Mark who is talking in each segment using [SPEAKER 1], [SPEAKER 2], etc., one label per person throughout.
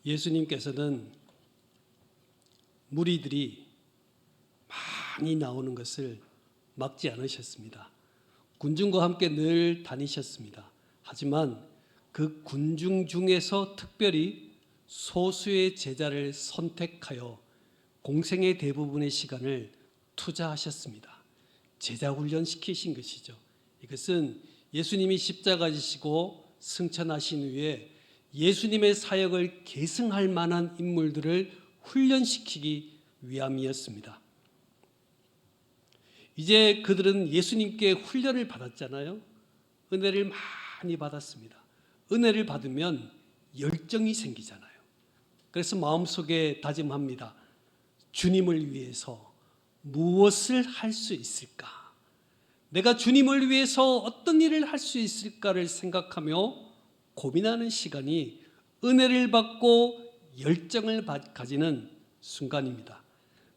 [SPEAKER 1] 예수님께서는 무리들이 많이 나오는 것을 막지 않으셨습니다. 군중과 함께 늘 다니셨습니다. 하지만 그 군중 중에서 특별히 소수의 제자를 선택하여 공생의 대부분의 시간을 투자하셨습니다. 제자 훈련시키신 것이죠. 이것은 예수님이 십자가 지시고 승천하신 후에 예수님의 사역을 계승할 만한 인물들을 훈련시키기 위함이었습니다. 이제 그들은 예수님께 훈련을 받았잖아요. 은혜를 많이 받았습니다. 은혜를 받으면 열정이 생기잖아요. 그래서 마음속에 다짐합니다. 주님을 위해서 무엇을 할 수 있을까? 내가 주님을 위해서 어떤 일을 할 수 있을까를 생각하며 고민하는 시간이 은혜를 받고 열정을 가지는 순간입니다.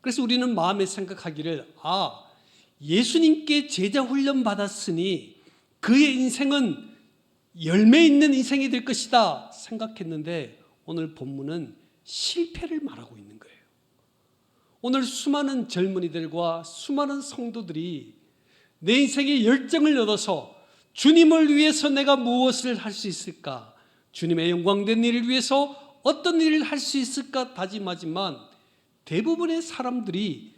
[SPEAKER 1] 그래서 우리는 마음에 생각하기를 예수님께 제자 훈련 받았으니 그의 인생은 열매 있는 인생이 될 것이다 생각했는데 오늘 본문은 실패를 말하고 있는 거예요. 오늘 수많은 젊은이들과 수많은 성도들이 내 인생에 열정을 얻어서 주님을 위해서 내가 무엇을 할 수 있을까? 주님의 영광된 일을 위해서 어떤 일을 할 수 있을까 다짐하지만 대부분의 사람들이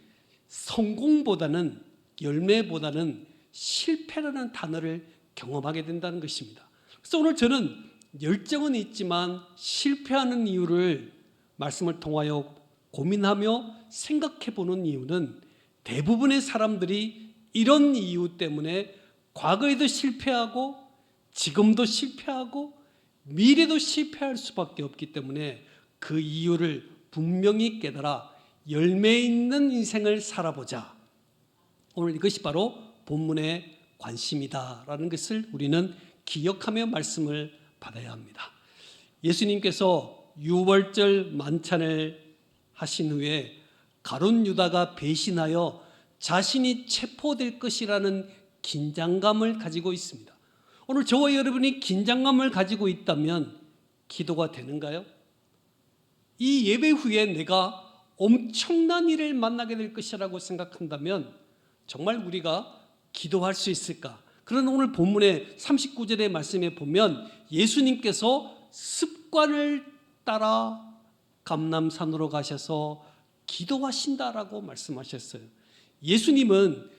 [SPEAKER 1] 성공보다는 열매보다는 실패라는 단어를 경험하게 된다는 것입니다. 그래서 오늘 저는 열정은 있지만 실패하는 이유를 말씀을 통하여 고민하며 생각해 보는 이유는 대부분의 사람들이 이런 이유 때문에 과거에도 실패하고 지금도 실패하고 미래도 실패할 수밖에 없기 때문에 그 이유를 분명히 깨달아 열매 있는 인생을 살아보자. 오늘 이것이 바로 본문의 관심이다라는 것을 우리는 기억하며 말씀을 받아야 합니다. 예수님께서 유월절 만찬을 하신 후에 가룟 유다가 배신하여 자신이 체포될 것이라는 긴장감을 가지고 있습니다. 오늘 저와 여러분이 긴장감을 가지고 있다면 기도가 되는가요? 이 예배 후에 내가 엄청난 일을 만나게 될 것이라고 생각한다면 정말 우리가 기도할 수 있을까? 그러나 오늘 본문의 39절의 말씀에 보면 예수님께서 습관을 따라 감람산으로 가셔서 기도하신다라고 말씀하셨어요. 예수님은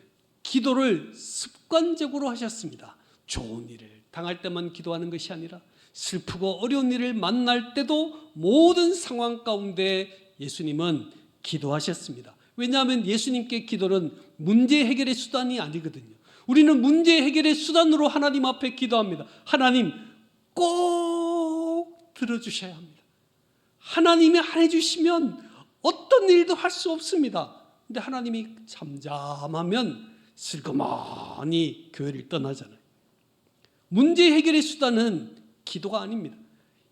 [SPEAKER 1] 기도를 습관적으로 하셨습니다. 좋은 일을 당할 때만 기도하는 것이 아니라 슬프고 어려운 일을 만날 때도 모든 상황 가운데 예수님은 기도하셨습니다. 왜냐하면 예수님께 기도는 문제 해결의 수단이 아니거든요. 우리는 문제 해결의 수단으로 하나님 앞에 기도합니다. 하나님 꼭 들어주셔야 합니다. 하나님이 안 해주시면 어떤 일도 할 수 없습니다. 근데 하나님이 잠잠하면 슬그머니 교회를 떠나잖아요. 문제 해결의 수단은 기도가 아닙니다.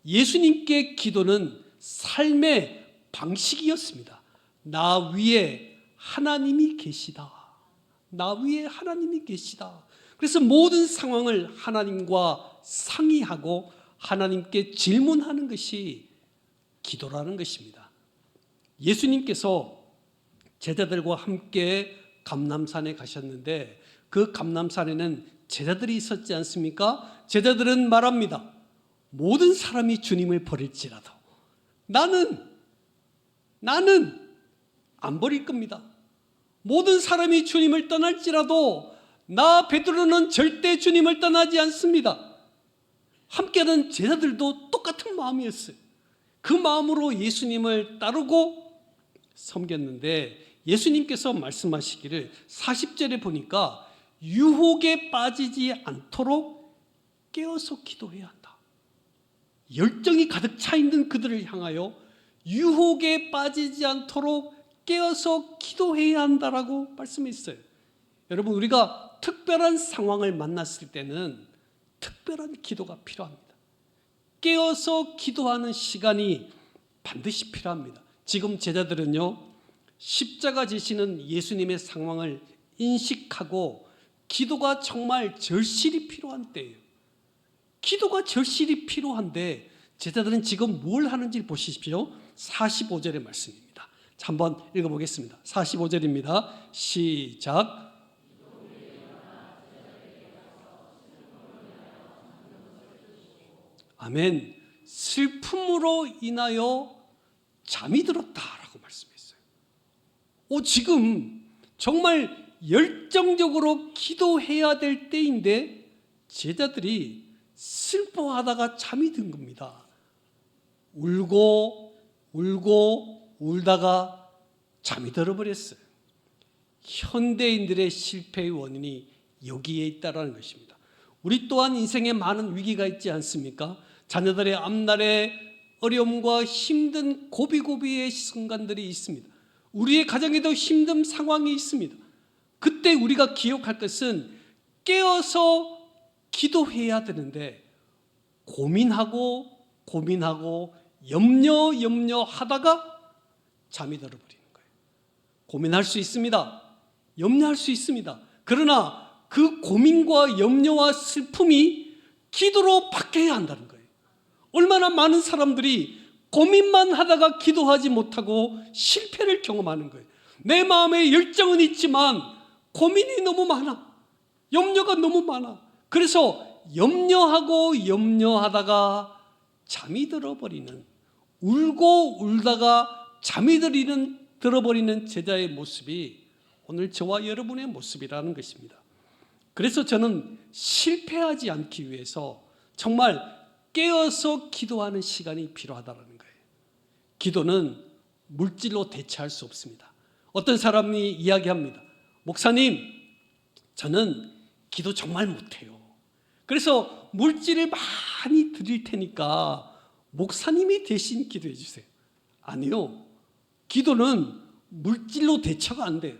[SPEAKER 1] 예수님께 기도는 삶의 방식이었습니다. 나 위에 하나님이 계시다. 나 위에 하나님이 계시다. 그래서 모든 상황을 하나님과 상의하고 하나님께 질문하는 것이 기도라는 것입니다. 예수님께서 제자들과 함께 감람산에 가셨는데 그 감람산에는 제자들이 있었지 않습니까? 제자들은 말합니다. 모든 사람이 주님을 버릴지라도 나는 안 버릴 겁니다. 모든 사람이 주님을 떠날지라도 나 베드로는 절대 주님을 떠나지 않습니다. 함께하는 제자들도 똑같은 마음이었어요. 그 마음으로 예수님을 따르고 섬겼는데 예수님께서 말씀하시기를 40절에 보니까 유혹에 빠지지 않도록 깨어서 기도해야 한다. 열정이 가득 차 있는 그들을 향하여 유혹에 빠지지 않도록 깨어서 기도해야 한다라고 말씀했어요. 여러분, 우리가 특별한 상황을 만났을 때는 특별한 기도가 필요합니다. 깨어서 기도하는 시간이 반드시 필요합니다. 지금 제자들은요, 십자가 지시는 예수님의 상황을 인식하고 기도가 정말 절실히 필요한 때예요. 기도가 절실히 필요한데 제자들은 지금 뭘 하는지 보십시오. 45절의 말씀입니다. 자, 한번 읽어보겠습니다. 45절입니다. 시작. 아멘. 슬픔으로 인하여 잠이 들었다라고 말씀했어요. 지금 정말 열정적으로 기도해야 될 때인데 제자들이 슬퍼하다가 잠이 든 겁니다. 울고 울다가 잠이 들어버렸어요. 현대인들의 실패의 원인이 여기에 있다는 것입니다. 우리 또한 인생에 많은 위기가 있지 않습니까? 자녀들의 앞날에 어려움과 힘든 고비고비의 순간들이 있습니다. 우리의 가정에도 힘든 상황이 있습니다. 그때 우리가 기억할 것은 깨어서 기도해야 되는데 고민하고 염려하다가 잠이 들어버리는 거예요. 고민할 수 있습니다. 염려할 수 있습니다. 그러나 그 고민과 염려와 슬픔이 기도로 바뀌어야 한다는 거예요. 얼마나 많은 사람들이 고민만 하다가 기도하지 못하고 실패를 경험하는 거예요. 내 마음에 열정은 있지만 고민이 너무 많아. 염려가 너무 많아. 그래서 염려하다가 잠이 들어버리는, 울다가 잠이 들어버리는 제자의 모습이 오늘 저와 여러분의 모습이라는 것입니다. 그래서 저는 실패하지 않기 위해서 정말 깨어서 기도하는 시간이 필요하다는 거예요. 기도는 물질로 대체할 수 없습니다. 어떤 사람이 이야기합니다. 목사님, 저는 기도 정말 못해요. 그래서 물질을 많이 드릴 테니까 목사님이 대신 기도해 주세요. 아니요. 기도는 물질로 대처가 안 돼요.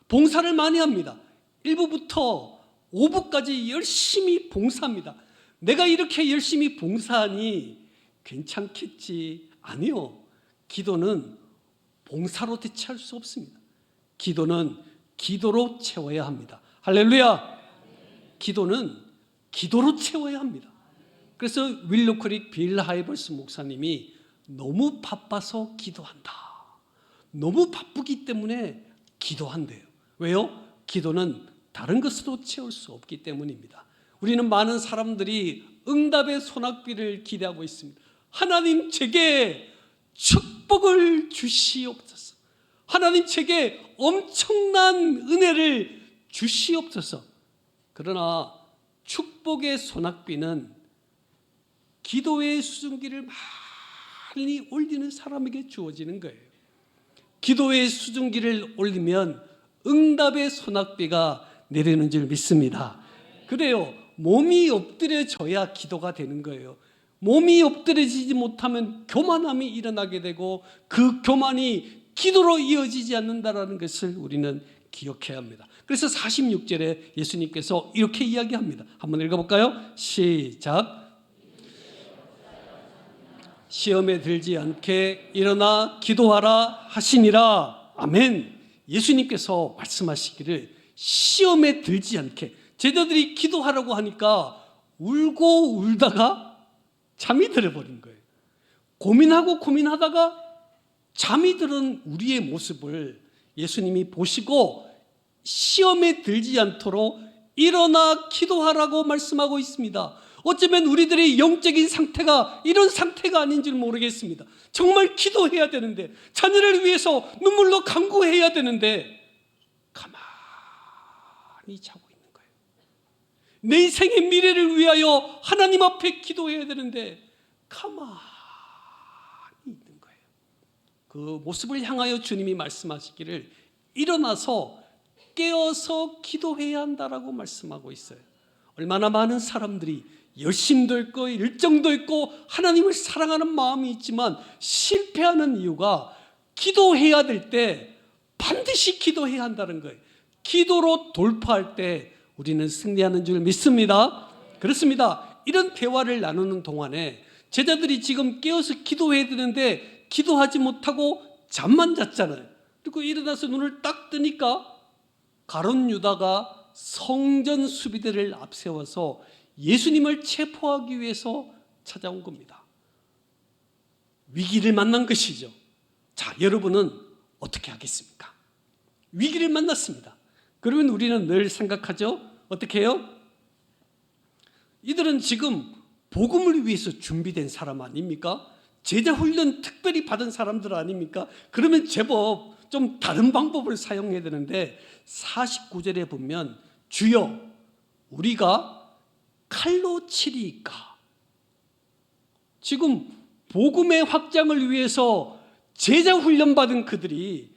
[SPEAKER 1] 봉사를 많이 합니다. 1부부터 5부까지 열심히 봉사합니다. 내가 이렇게 열심히 봉사하니 괜찮겠지. 아니요. 기도는 봉사로 대체할 수 없습니다. 기도는 기도로 채워야 합니다. 할렐루야. 기도는 기도로 채워야 합니다. 그래서 윌로크릭 빌 하이버스 목사님이 너무 바빠서 기도한다. 너무 바쁘기 때문에 기도한대요. 왜요? 기도는 다른 것으로 채울 수 없기 때문입니다. 우리는 많은 사람들이 응답의 소낙비를 기대하고 있습니다. 하나님 제게 축복을 주시옵소서. 하나님 제게 엄청난 은혜를 주시옵소서. 그러나 축복의 소낙비는 기도의 수증기를 많이 올리는 사람에게 주어지는 거예요. 기도의 수증기를 올리면 응답의 소낙비가 내리는 줄 믿습니다. 그래요. 몸이 엎드려져야 기도가 되는 거예요. 몸이 엎드려지지 못하면 교만함이 일어나게 되고 그 교만이 기도로 이어지지 않는다는 것을 우리는 기억해야 합니다. 그래서 46절에 예수님께서 이렇게 이야기합니다. 한번 읽어볼까요? 시작. 시험에 들지 않게 일어나 기도하라 하시니라. 아멘. 예수님께서 말씀하시기를 시험에 들지 않게, 제자들이 기도하라고 하니까 울고 울다가 잠이 들어버린 거예요. 고민하다가 잠이 드는 우리의 모습을 예수님이 보시고 시험에 들지 않도록 일어나 기도하라고 말씀하고 있습니다. 어쩌면 우리들의 영적인 상태가 이런 상태가 아닌 줄 모르겠습니다. 정말 기도해야 되는데, 자녀를 위해서 눈물로 간구해야 되는데 가만히 자고 있는 거예요. 내 인생의 미래를 위하여 하나님 앞에 기도해야 되는데 가만히 있는 거예요. 그 모습을 향하여 주님이 말씀하시기를 일어나서 깨어서 기도해야 한다라고 말씀하고 있어요. 얼마나 많은 사람들이 열심도 있고 열정도 있고 하나님을 사랑하는 마음이 있지만 실패하는 이유가 기도해야 될 때 반드시 기도해야 한다는 거예요. 기도로 돌파할 때 우리는 승리하는 줄 믿습니다. 그렇습니다. 이런 대화를 나누는 동안에 제자들이 지금 깨어서 기도해야 되는데 기도하지 못하고 잠만 잤잖아요. 그리고 일어나서 눈을 딱 뜨니까 가룟 유다가 성전 수비대를 앞세워서 예수님을 체포하기 위해서 찾아온 겁니다. 위기를 만난 것이죠. 자, 여러분은 어떻게 하겠습니까? 위기를 만났습니다. 그러면 우리는 늘 생각하죠. 어떻게 해요? 이들은 지금 복음을 위해서 준비된 사람 아닙니까? 제자 훈련 특별히 받은 사람들 아닙니까? 그러면 제법 좀 다른 방법을 사용해야 되는데 49절에 보면 주여 우리가 칼로 치리이까. 지금 복음의 확장을 위해서 제자 훈련 받은 그들이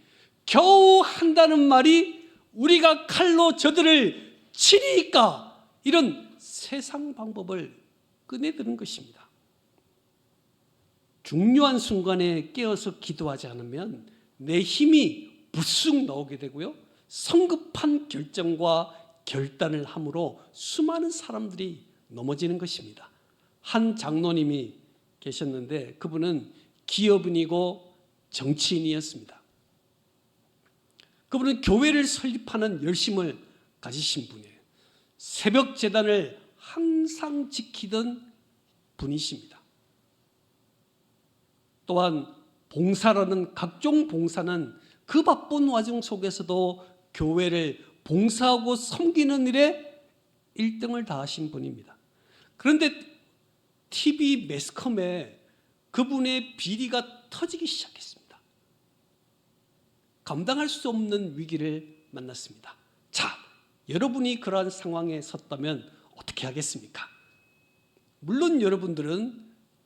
[SPEAKER 1] 겨우 한다는 말이 우리가 칼로 저들을 치리이까, 이런 세상 방법을 꺼내드는 것입니다. 중요한 순간에 깨어서 기도하지 않으면 내 힘이 불쑥 나오게 되고요, 성급한 결정과 결단을 함으로 수많은 사람들이 넘어지는 것입니다. 한 장로님이 계셨는데 그분은 기업인이고 정치인이었습니다. 그분은 교회를 설립하는 열심을 가지신 분이에요. 새벽 제단을 항상 지키던 분이십니다. 또한 봉사라는 각종 봉사는 그 바쁜 와중 속에서도 교회를 봉사하고 섬기는 일에 1등을 다하신 분입니다. 그런데 TV 매스컴에 그분의 비리가 터지기 시작했습니다. 감당할 수 없는 위기를 만났습니다. 자, 여러분이 그러한 상황에 섰다면 어떻게 하겠습니까? 물론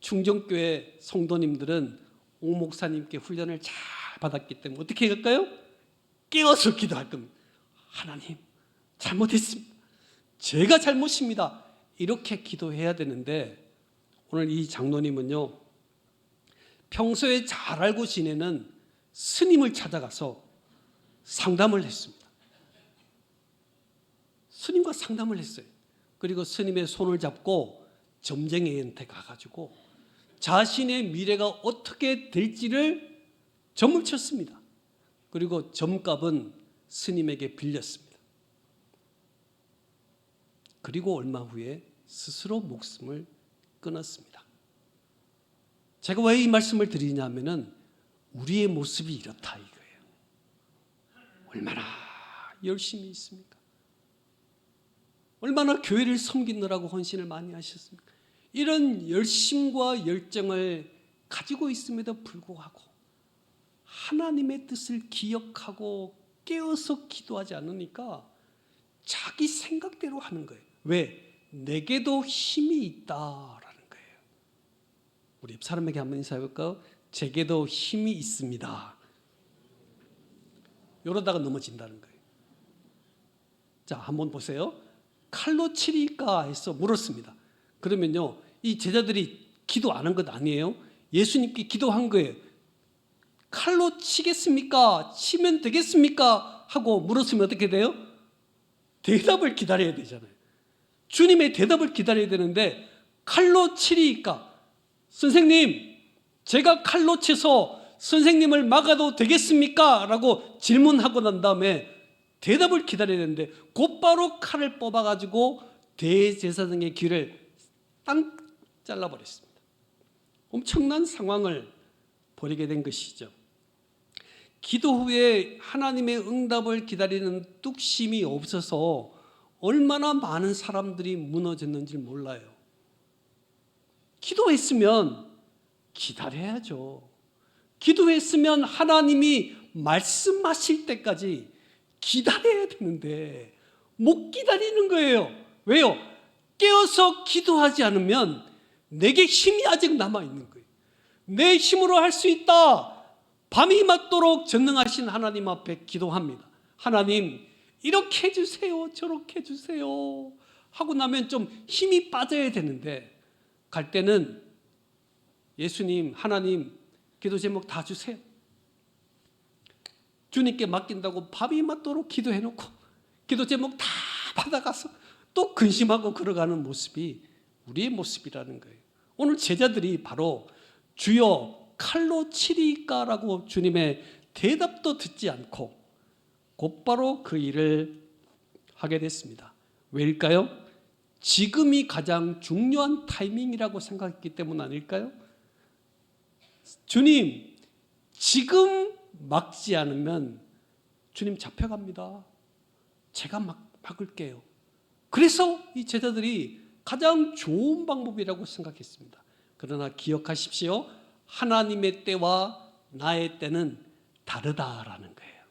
[SPEAKER 1] 충정교회 성도님들은 오 목사님께 훈련을 잘 받았기 때문에 어떻게 할까요? 깨어서 기도할 겁니다. 하나님, 잘못했습니다. 제가 잘못입니다. 이렇게 기도해야 되는데 오늘 이 장로님은요, 평소에 잘 알고 지내는 스님을 찾아가서 상담을 했습니다. 스님과 상담을 했어요. 그리고 스님의 손을 잡고 점쟁이한테 가가지고 자신의 미래가 어떻게 될지를 점을 쳤습니다. 그리고 점값은 스님에게 빌렸습니다. 그리고 얼마 후에 스스로 목숨을 끊었습니다. 제가 왜 이 말씀을 드리냐면은 우리의 모습이 이렇다 이거예요. 얼마나 열심히 있습니까? 얼마나 교회를 섬기느라고 헌신을 많이 하셨습니까? 이런 열심과 열정을 가지고 있음에도 불구하고 하나님의 뜻을 기억하고 깨어서 기도하지 않으니까 자기 생각대로 하는 거예요. 왜? 내게도 힘이 있다라는 거예요. 우리 옆 사람에게 한번 인사해볼까요? 제게도 힘이 있습니다. 이러다가 넘어진다는 거예요. 자, 한번 보세요. 칼로 치리까 해서 물었습니다. 그러면요, 이 제자들이 기도 안 한 것 아니에요? 예수님께 기도한 거예요. 칼로 치겠습니까? 치면 되겠습니까? 하고 물었으면 어떻게 돼요? 대답을 기다려야 되잖아요. 주님의 대답을 기다려야 되는데 칼로 치리까? 선생님, 제가 칼로 쳐서 선생님을 막아도 되겠습니까? 라고 질문하고 난 다음에 대답을 기다려야 되는데 곧바로 칼을 뽑아가지고 대제사장의 귀를 땅 잘라버렸습니다. 엄청난 상황을 벌이게 된 것이죠. 기도 후에 하나님의 응답을 기다리는 뚝심이 없어서 얼마나 많은 사람들이 무너졌는지 몰라요. 기도했으면 기다려야죠. 기도했으면 하나님이 말씀하실 때까지 기다려야 되는데 못 기다리는 거예요. 왜요? 깨어서 기도하지 않으면 내게 힘이 아직 남아있는 거예요. 내 힘으로 할 수 있다. 밤이 맞도록 전능하신 하나님 앞에 기도합니다. 하나님, 이렇게 해주세요, 저렇게 해주세요 하고 나면 좀 힘이 빠져야 되는데 갈 때는 예수님, 하나님, 기도 제목 다 주세요. 주님께 맡긴다고 밤이 맞도록 기도해놓고 기도 제목 다 받아가서 또 근심하고 걸어가는 모습이 우리의 모습이라는 거예요. 오늘 제자들이 바로 주여 칼로 치리까라고 주님의 대답도 듣지 않고 곧바로 그 일을 하게 됐습니다. 왜일까요? 지금이 가장 중요한 타이밍이라고 생각했기 때문 아닐까요? 주님, 지금 막지 않으면 주님 잡혀갑니다. 제가 막을게요. 그래서 이 제자들이 가장 좋은 방법이라고 생각했습니다. 그러나 기억하십시오. 하나님의 때와 나의 때는 다르다라는 거예요.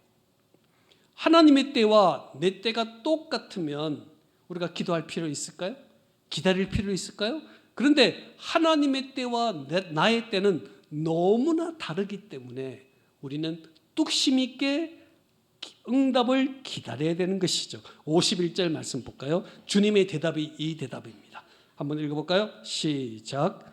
[SPEAKER 1] 하나님의 때와 내 때가 똑같으면 우리가 기도할 필요 있을까요? 기다릴 필요 있을까요? 그런데 하나님의 때와 나의 때는 너무나 다르기 때문에 우리는 뚝심 있게 응답을 기다려야 되는 것이죠. 51절 말씀 볼까요? 주님의 대답이 이 대답입니다. 한번 읽어볼까요? 시작.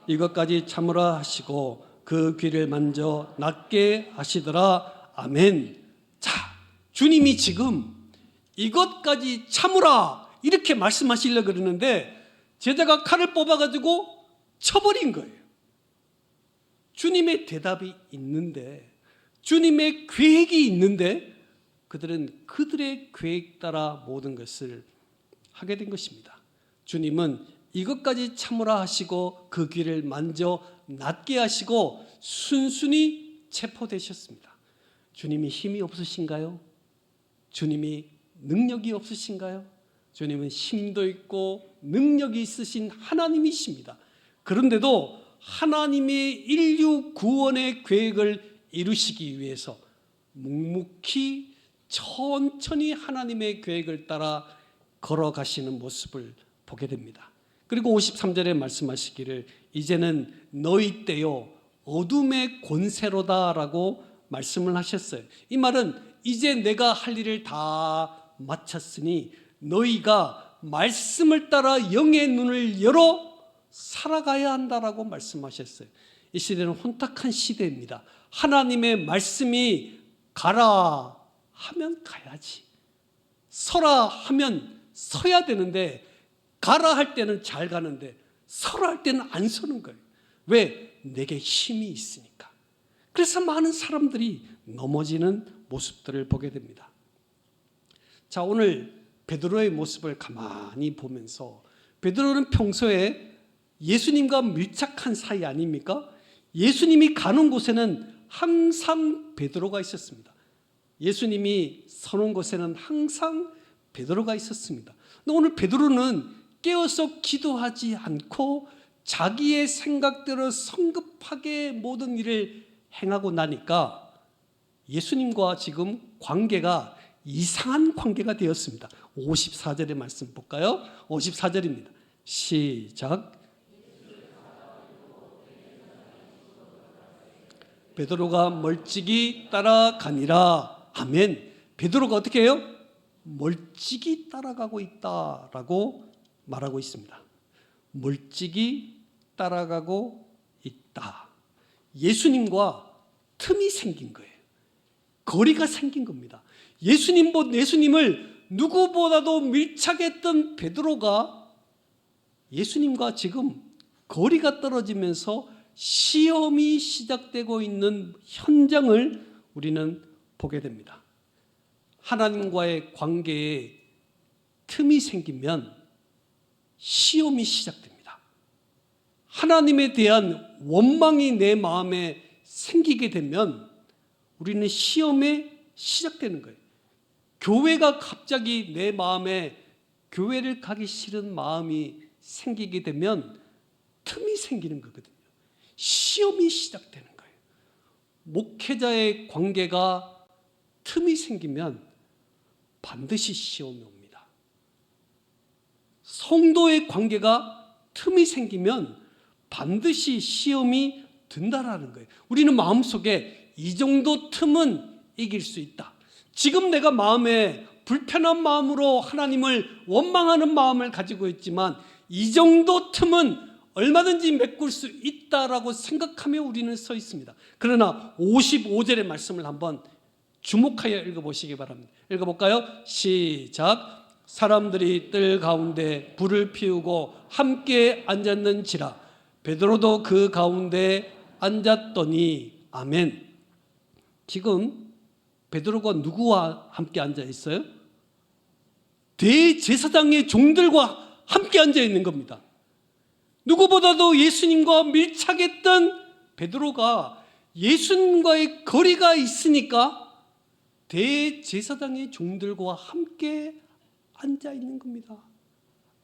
[SPEAKER 1] 이것까지 참으라 하시고 그 귀를 만져 낫게 하시더라. 아멘. 자, 주님이 지금 이것까지 참으라 이렇게 말씀하시려고 그러는데 제자가 칼을 뽑아가지고 쳐버린 거예요. 주님의 대답이 있는데, 주님의 계획이 있는데 그들은 그들의 계획 따라 모든 것을 하게 된 것입니다. 주님은 이것까지 참으라 하시고 그 귀를 만져 낫게 하시고 순순히 체포되셨습니다. 주님이 힘이 없으신가요? 주님이 능력이 없으신가요? 주님은 힘도 있고 능력이 있으신 하나님이십니다. 그런데도 하나님의 인류 구원의 계획을 이루시기 위해서 묵묵히 천천히 하나님의 계획을 따라 걸어가시는 모습을 보게 됩니다. 그리고 53절에 말씀하시기를 이제는 너희 때요 어둠의 권세로다라고 말씀을 하셨어요. 이 말은 이제 내가 할 일을 다 마쳤으니 너희가 말씀을 따라 영의 눈을 열어 살아가야 한다라고 말씀하셨어요. 이 시대는 혼탁한 시대입니다. 하나님의 말씀이 가라 하면 가야지, 서라 하면 서야 되는데 가라 할 때는 잘 가는데 서라 할 때는 안 서는 거예요. 왜? 내게 힘이 있으니까. 그래서 많은 사람들이 넘어지는 모습들을 보게 됩니다. 자, 오늘 베드로의 모습을 가만히 보면서 베드로는 평소에 예수님과 밀착한 사이 아닙니까? 예수님이 가는 곳에는 항상 베드로가 있었습니다. 예수님이 서는 곳에는 항상 베드로가 있었습니다. 근데 오늘 베드로는 깨어서 기도하지 않고 자기의 생각대로 성급하게 모든 일을 행하고 나니까 예수님과 지금 관계가 이상한 관계가 되었습니다. 54절의 말씀 볼까요? 54절입니다. 시작. 베드로가 멀찍이 따라가니라. 아멘. 베드로가 어떻게 해요? 멀찍이 따라가고 있다라고 말하고 있습니다. 멀찍이 따라가고 있다. 예수님과 틈이 생긴 거예요. 거리가 생긴 겁니다. 예수님을 누구보다도 밀착했던 베드로가 예수님과 지금 거리가 떨어지면서 시험이 시작되고 있는 현장을 우리는 보게 됩니다. 하나님과의 관계에 틈이 생기면 시험이 시작됩니다. 하나님에 대한 원망이 내 마음에 생기게 되면 우리는 시험에 시작되는 거예요. 교회가 갑자기 내 마음에 교회를 가기 싫은 마음이 생기게 되면 틈이 생기는 거거든요. 시험이 시작되는 거예요. 목회자의 관계가 틈이 생기면 반드시 시험이 옵니다. 성도의 관계가 틈이 생기면 반드시 시험이 든다라는 거예요. 우리는 마음속에 이 정도 틈은 이길 수 있다. 지금 내가 마음에 불편한 마음으로 하나님을 원망하는 마음을 가지고 있지만 이 정도 틈은 얼마든지 메꿀 수 있다라고 생각하며 우리는 서 있습니다. 그러나 55절의 말씀을 한번 주목하여 읽어보시기 바랍니다. 읽어볼까요? 시작. 사람들이 뜰 가운데 불을 피우고 함께 앉았는지라 베드로도 그 가운데 앉았더니 아멘. 지금 베드로가 누구와 함께 앉아 있어요? 대제사장의 종들과 함께 앉아 있는 겁니다. 누구보다도 예수님과 밀착했던 베드로가 예수님과의 거리가 있으니까 대제사장의 종들과 함께 앉아 있는 겁니다.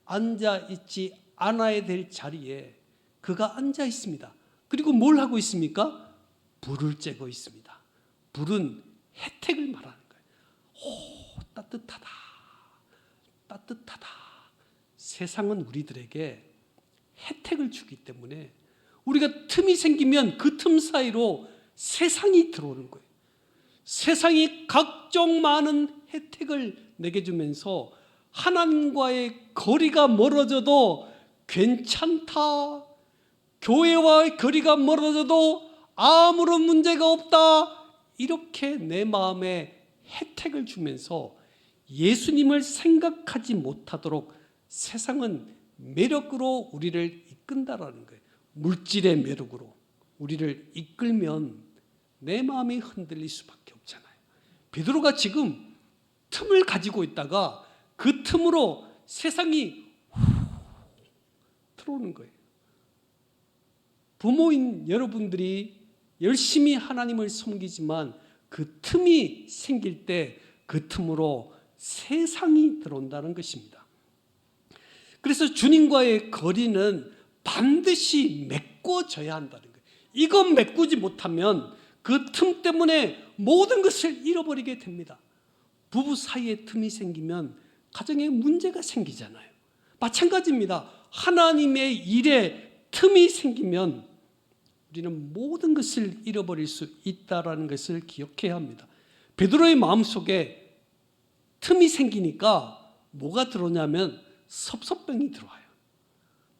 [SPEAKER 1] 앉아 있지 않아야 될 자리에 그가 앉아 있습니다. 그리고 뭘 하고 있습니까? 불을 쬐고 있습니다. 불은 혜택을 말하는 거예요. 오, 따뜻하다. 따뜻하다. 세상은 우리들에게 혜택을 주기 때문에 우리가 틈이 생기면 그 틈 사이로 세상이 들어오는 거예요. 세상이 각종 많은 혜택을 내게 주면서 하나님과의 거리가 멀어져도 괜찮다. 교회와 거리가 멀어져도 아무런 문제가 없다. 이렇게 내 마음에 혜택을 주면서 예수님을 생각하지 못하도록 세상은 매력으로 우리를 이끈다라는 거예요. 물질의 매력으로 우리를 이끌면 내 마음이 흔들릴 수밖에 없잖아요. 베드로가 지금 틈을 가지고 있다가 그 틈으로 세상이 들어오는 거예요. 부모인 여러분들이 열심히 하나님을 섬기지만 그 틈이 생길 때 그 틈으로 세상이 들어온다는 것입니다. 그래서 주님과의 거리는 반드시 메꿔져야 한다는 거예요. 이건 메꾸지 못하면 그 틈 때문에 모든 것을 잃어버리게 됩니다. 부부 사이에 틈이 생기면 가정에 문제가 생기잖아요. 마찬가지입니다. 하나님의 일에 틈이 생기면 우리는 모든 것을 잃어버릴 수 있다는 것을 기억해야 합니다. 베드로의 마음속에 틈이 생기니까 뭐가 들어오냐면 섭섭병이 들어와요.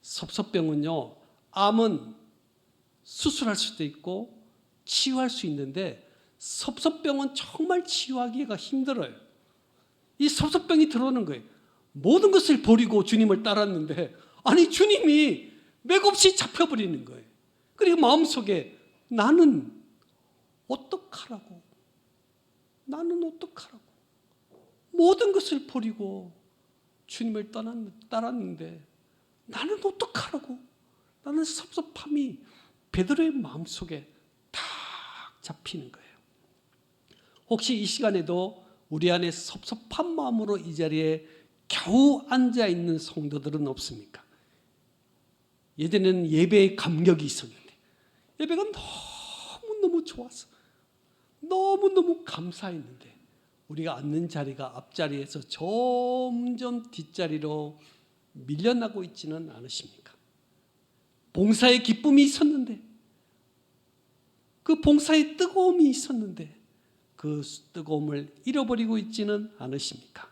[SPEAKER 1] 섭섭병은요, 암은 수술할 수도 있고 치유할 수 있는데 섭섭병은 정말 치유하기가 힘들어요. 이 섭섭병이 들어오는 거예요. 모든 것을 버리고 주님을 따랐는데 아니 주님이 맥없이 잡혀버리는 거예요. 그리고 마음속에 나는 어떡하라고? 나는 어떡하라고? 모든 것을 버리고 주님을 따랐는데 나는 어떡하라고? 나는 섭섭함이 베드로의 마음속에 딱 잡히는 거예요. 혹시 이 시간에도 우리 안에 섭섭한 마음으로 이 자리에 겨우 앉아 있는 성도들은 없습니까? 예전에는 예배의 감격이 있었는데 예배가 너무너무 좋아서 너무너무 감사했는데 우리가 앉는 자리가 앞자리에서 점점 뒷자리로 밀려나고 있지는 않으십니까? 봉사의 기쁨이 있었는데 그 봉사의 뜨거움이 있었는데 그 뜨거움을 잃어버리고 있지는 않으십니까?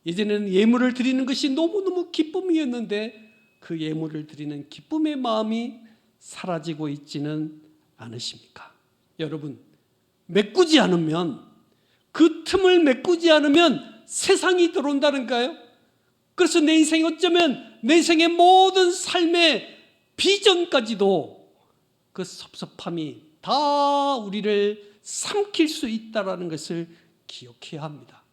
[SPEAKER 1] 예전에는 예물을 드리는 것이 너무너무 기쁨이었는데 그 예물을 드리는 기쁨의 마음이 사라지고 있지는 않으십니까? 여러분, 메꾸지 않으면 그 틈을 메꾸지 않으면 세상이 들어온다는가요? 그래서 내 인생이 어쩌면 내 인생의 모든 삶의 비전까지도 그 섭섭함이 다 우리를 삼킬 수 있다는 것을 기억해야 합니다.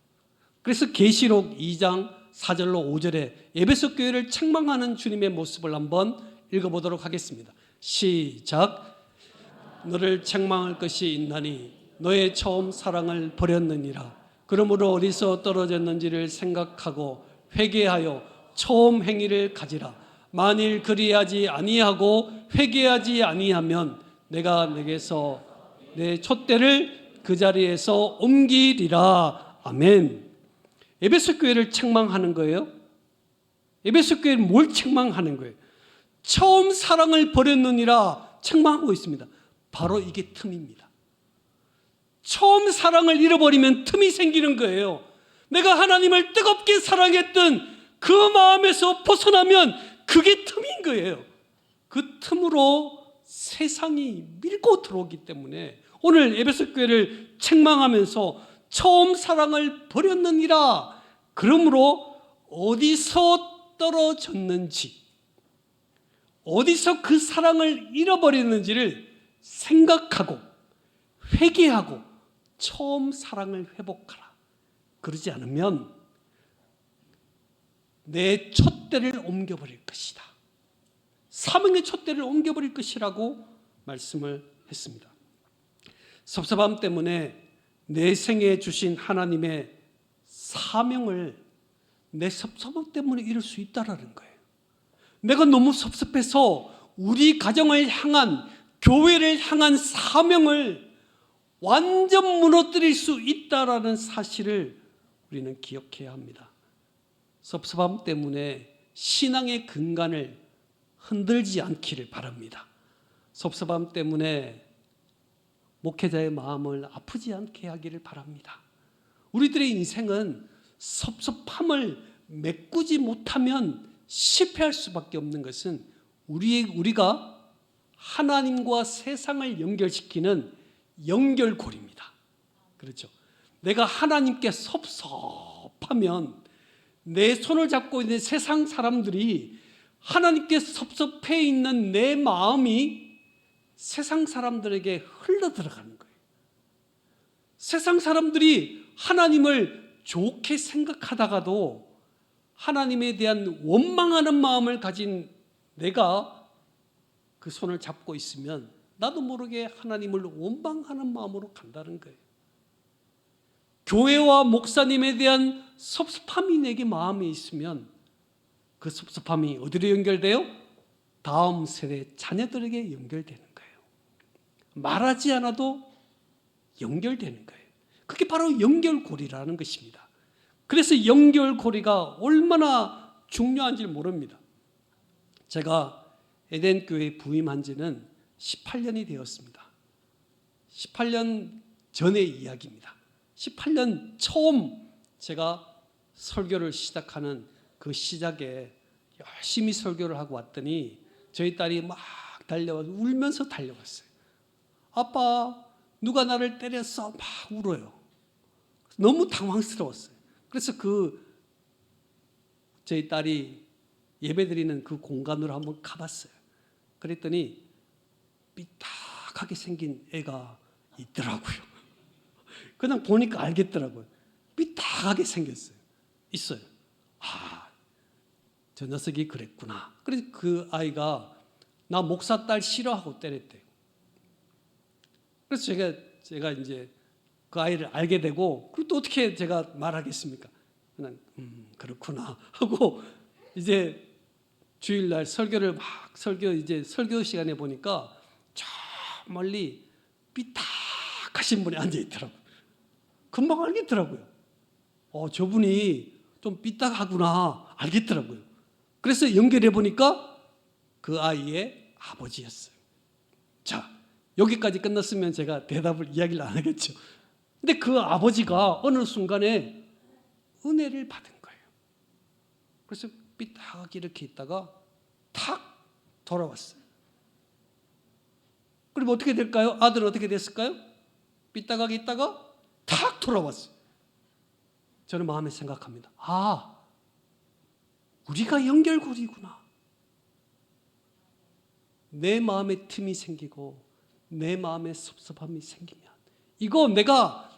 [SPEAKER 1] 그래서 계시록 2장 4절로 5절에 에베소 교회를 책망하는 주님의 모습을 한번 읽어보도록 하겠습니다. 시작. 너를 책망할 것이 있나니 너의 처음 사랑을 버렸느니라. 그러므로 어디서 떨어졌는지를 생각하고 회개하여 처음 행위를 가지라. 만일 그리하지 아니하고 회개하지 아니하면 내가 내게서 내 촛대를 그 자리에서 옮기리라. 아멘. 에베소 교회를 책망하는 거예요. 에베소 교회는 뭘 책망하는 거예요? 처음 사랑을 버렸느니라 책망하고 있습니다. 바로 이게 틈입니다. 처음 사랑을 잃어버리면 틈이 생기는 거예요. 내가 하나님을 뜨겁게 사랑했던 그 마음에서 벗어나면 그게 틈인 거예요. 그 틈으로 세상이 밀고 들어오기 때문에 오늘 에베소 교회를 책망하면서 처음 사랑을 버렸느니라. 그러므로 어디서 떨어졌는지, 어디서 그 사랑을 잃어버렸는지를 생각하고 회개하고 처음 사랑을 회복하라. 그러지 않으면 내 촛대를 옮겨버릴 것이다. 사명의 촛대를 옮겨버릴 것이라고 말씀을 했습니다. 섭섭함 때문에 내 생에 주신 하나님의 사명을 내 섭섭함 때문에 잃을 수 있다라는 거예요. 내가 너무 섭섭해서 우리 가정을 향한, 교회를 향한 사명을 완전 무너뜨릴 수 있다라는 사실을 우리는 기억해야 합니다. 섭섭함 때문에 신앙의 근간을 흔들지 않기를 바랍니다. 섭섭함 때문에 목회자의 마음을 아프지 않게 하기를 바랍니다. 우리들의 인생은 섭섭함을 메꾸지 못하면 실패할 수밖에 없는 것은 우리가 하나님과 세상을 연결시키는 연결고리입니다. 그렇죠? 내가 하나님께 섭섭하면 내 손을 잡고 있는 세상 사람들이 하나님께 섭섭해 있는 내 마음이 세상 사람들에게 흘러들어가는 거예요. 세상 사람들이 하나님을 좋게 생각하다가도 하나님에 대한 원망하는 마음을 가진 내가 그 손을 잡고 있으면 나도 모르게 하나님을 원망하는 마음으로 간다는 거예요. 교회와 목사님에 대한 섭섭함이 내게 마음에 있으면 그 섭섭함이 어디로 연결돼요? 다음 세대 자녀들에게 연결되는 거예요. 말하지 않아도 연결되는 거예요. 그게 바로 연결고리라는 것입니다. 그래서 연결고리가 얼마나 중요한지 모릅니다. 제가 에덴교회에 부임한 지는 18년이 되었습니다. 18년 전의 이야기입니다. 18년 처음 제가 설교를 시작하는 그 시작에 열심히 설교를 하고 왔더니 저희 딸이 막 달려와서 울면서 달려왔어요. 아빠, 누가 나를 때렸어? 막 울어요. 너무 당황스러웠어요. 그래서 저희 딸이 예배드리는 그 공간으로 한번 가봤어요. 그랬더니 삐딱하게 생긴 애가 있더라고요. 그냥 보니까 알겠더라고요. 삐딱하게 생겼어요. 있어요. 아, 저 녀석이 그랬구나. 그래서 그 아이가 나 목사 딸 싫어하고 때렸대요. 그래서 제가 이제 그 아이를 알게 되고, 그리고 또 어떻게 제가 말하겠습니까? 그냥 그렇구나 하고 이제 주일날 설교를 설교 시간에 보니까 저 멀리 삐딱하신 분이 앉아 있더라고요. 금방 알겠더라고요. 저분이 좀 삐딱하구나 알겠더라고요. 그래서 연결해 보니까 그 아이의 아버지였어요. 자, 여기까지 끝났으면 제가 이야기를 안 하겠죠. 근데 그 아버지가 어느 순간에 은혜를 받은 거예요. 그래서 삐딱하게 이렇게 있다가 탁 돌아왔어요. 그럼 어떻게 될까요? 아들은 어떻게 됐을까요? 삐딱하게 있다가 탁 돌아왔어요. 저는 마음에 생각합니다. 아, 우리가 연결고리구나. 내 마음에 틈이 생기고 내 마음에 섭섭함이 생기면 이거 내가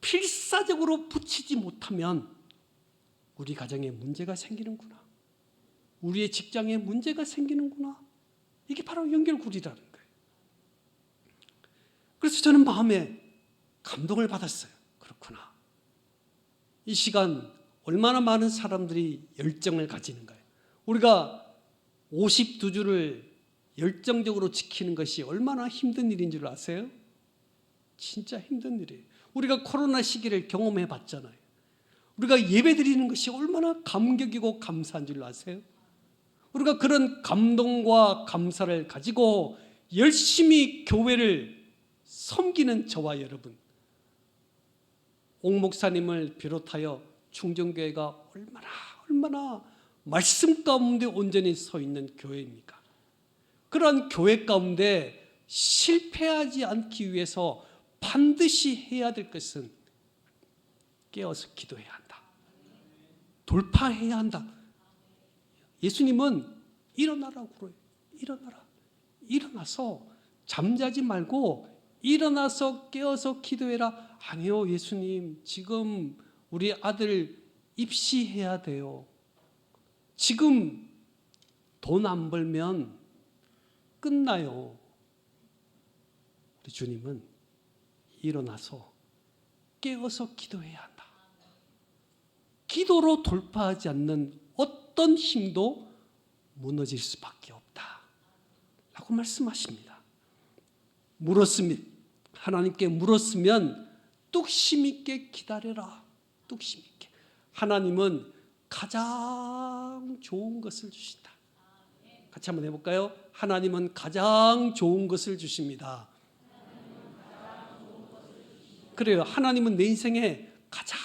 [SPEAKER 1] 필사적으로 붙이지 못하면 우리 가정에 문제가 생기는구나. 우리의 직장에 문제가 생기는구나. 이게 바로 연결고리라는 거예요. 그래서 저는 마음에 감동을 받았어요. 그렇구나. 이 시간 얼마나 많은 사람들이 열정을 가지는가요? 우리가 52주를 열정적으로 지키는 것이 얼마나 힘든 일인 줄 아세요? 진짜 힘든 일이에요. 우리가 코로나 시기를 경험해 봤잖아요. 우리가 예배 드리는 것이 얼마나 감격이고 감사한 줄 아세요? 우리가 그런 감동과 감사를 가지고 열심히 교회를 섬기는 저와 여러분, 옥 목사님을 비롯하여 충정교회가 얼마나 말씀 가운데 온전히 서 있는 교회입니까? 그러한 교회 가운데 실패하지 않기 위해서 반드시 해야 될 것은 깨어서 기도해야 한다. 돌파해야 한다. 예수님은 일어나라고 그래요. 일어나라. 일어나서 잠자지 말고 일어나서 깨어서 기도해라. 아니요, 예수님. 지금 우리 아들 입시해야 돼요. 지금 돈 안 벌면 끝나요. 우리 주님은 일어나서 깨어서 기도해야 한다. 기도로 돌파하지 않는 어떤 힘도 무너질 수밖에 없다 라고 말씀하십니다. 하나님께 물었으면 뚝심 있게 기다려라. 뚝심 있게. 하나님은 가장 좋은 것을 주신다. 같이 한번 해볼까요? 하나님은 가장 좋은 것을 주십니다. 그래요. 하나님은 내 인생에 가장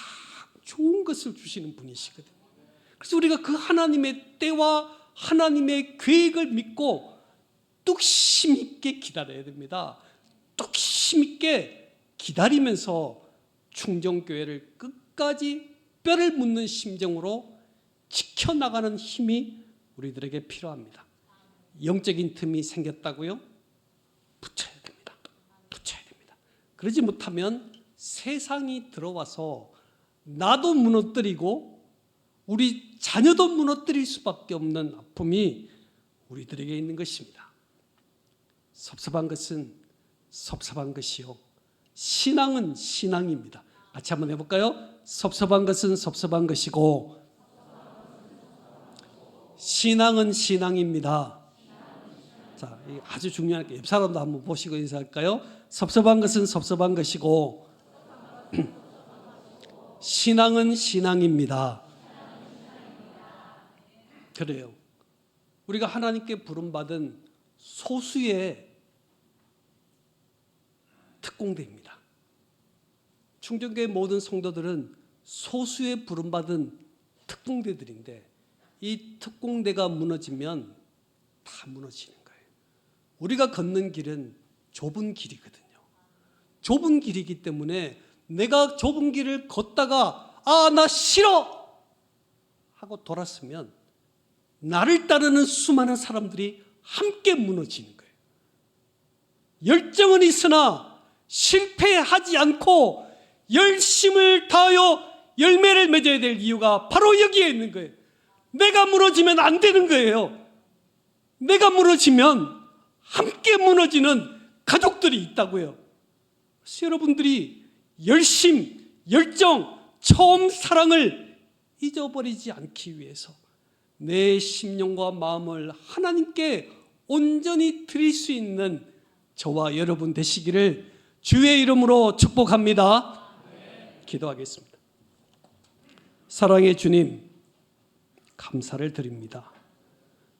[SPEAKER 1] 좋은 것을 주시는 분이시거든요. 그래서 우리가 그 하나님의 때와 하나님의 계획을 믿고 뚝심 있게 기다려야 됩니다. 뚝심 있게 기다리면서 충정교회를 끝까지 뼈를 묻는 심정으로 지켜나가는 힘이 우리들에게 필요합니다. 영적인 틈이 생겼다고요? 붙여야 됩니다. 붙여야 됩니다. 그러지 못하면 세상이 들어와서 나도 무너뜨리고 우리 자녀도 무너뜨릴 수밖에 없는 아픔이 우리들에게 있는 것입니다. 섭섭한 것은 섭섭한 것이요, 신앙은 신앙입니다. 같이 한번 해볼까요? 섭섭한 것은 섭섭한 것이고 신앙은 신앙입니다. 자, 아주 중요한 게, 옆 사람도 한번 보시고 인사할까요? 섭섭한 것은 섭섭한 것이고 신앙은 신앙입니다. 그래요. 우리가 하나님께 부름받은 소수의 특공대입니다. 충정교회 모든 성도들은 소수의 부름받은 특공대들인데, 이 특공대가 무너지면 다 무너지는 거예요. 우리가 걷는 길은 좁은 길이거든요. 좁은 길이기 때문에 내가 좁은 길을 걷다가 나 싫어 하고 돌았으면 나를 따르는 수많은 사람들이 함께 무너지는 거예요. 열정은 있으나 실패하지 않고 열심을 다하여 열매를 맺어야 될 이유가 바로 여기에 있는 거예요. 내가 무너지면 안 되는 거예요. 내가 무너지면 함께 무너지는 가족들이 있다고요. 그래서 여러분들이 열심, 열정, 처음 사랑을 잊어버리지 않기 위해서 내 심령과 마음을 하나님께 온전히 드릴 수 있는 저와 여러분 되시기를 주의 이름으로 축복합니다. 기도하겠습니다. 사랑의 주님, 감사를 드립니다.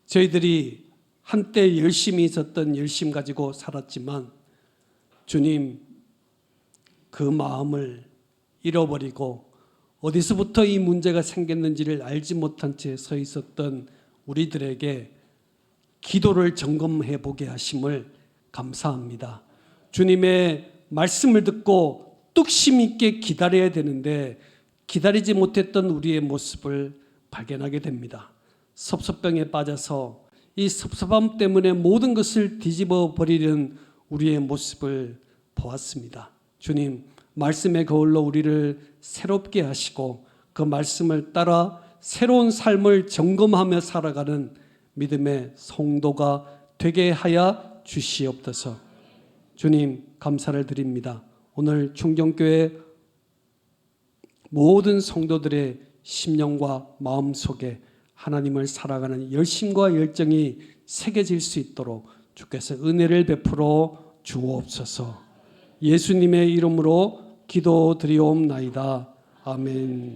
[SPEAKER 1] 저희들이 한때 열심히 있었던 열심 가지고 살았지만 주님, 그 마음을 잃어버리고 어디서부터 이 문제가 생겼는지를 알지 못한 채 서 있었던 우리들에게 기도를 점검해 보게 하심을 감사합니다. 주님의 말씀을 듣고 뚝심 있게 기다려야 되는데 기다리지 못했던 우리의 모습을 발견하게 됩니다. 섭섭병에 빠져서 이 섭섭함 때문에 모든 것을 뒤집어 버리는 우리의 모습을 보았습니다. 주님, 말씀의 거울로 우리를 새롭게 하시고 그 말씀을 따라 새로운 삶을 점검하며 살아가는 믿음의 성도가 되게 하여 주시옵소서. 주님, 감사를 드립니다. 오늘 충정교회 모든 성도들의 심령과 마음 속에 하나님을 살아가는 열심과 열정이 새겨질 수 있도록 주께서 은혜를 베풀어 주옵소서. 예수님의 이름으로 기도드리옵나이다. 아멘.